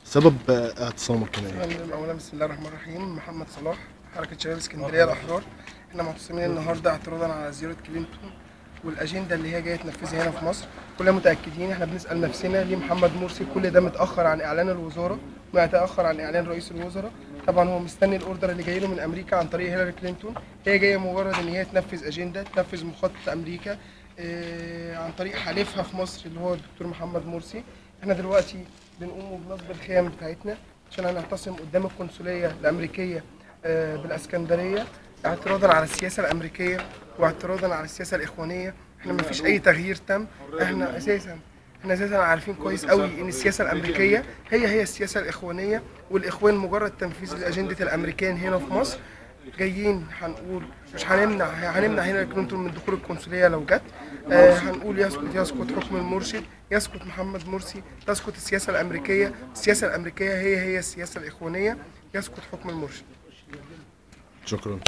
سبب اعتصامك هنا ايه؟ اولا بسم الله الرحمن الرحيم. محمد صلاح، حركه شباب اسكندريه الاحرار. احنا معتصمين النهارده اعتراضا على زياره كلينتون والاجنده اللي هي جايه تنفذها هنا في مصر. كلنا متاكدين، احنا بنسال نفسنا ليه محمد مرسي كل ده متاخر عن اعلان الوزاره ويتاخر عن اعلان رئيس الوزراء. طبعا هو مستني الاوردر اللي جاي له من امريكا عن طريق هيلاري كلينتون. هي جايه مجرد ان هي تنفذ اجنده، تنفذ مخطط امريكا عن طريق حليفها في مصر اللي هو الدكتور محمد مرسي. احنا دلوقتي بنقوم بنصب الخيام بتاعتنا عشان هنعتصم قدام القنصليه الامريكيه بالاسكندريه، اعتراضا على السياسه الامريكيه واعتراضا على السياسه الاخوانيه. احنا ما فيش اي تغيير تم. احنا اساسا عارفين كويس قوي ان السياسه الامريكيه هي السياسه الاخوانيه، والاخوان مجرد تنفيذ لاجنده الامريكان هنا في مصر. جايين هنقول مش هنمنع هنا كلينتون من دخول القنصليه لو جت. هنقول يسقط حكم المرشد، يسقط محمد مرسي، تسقط السياسه الامريكيه. السياسه الامريكيه هي السياسه الاخوانيه، يسقط حكم المرشد. شكرا.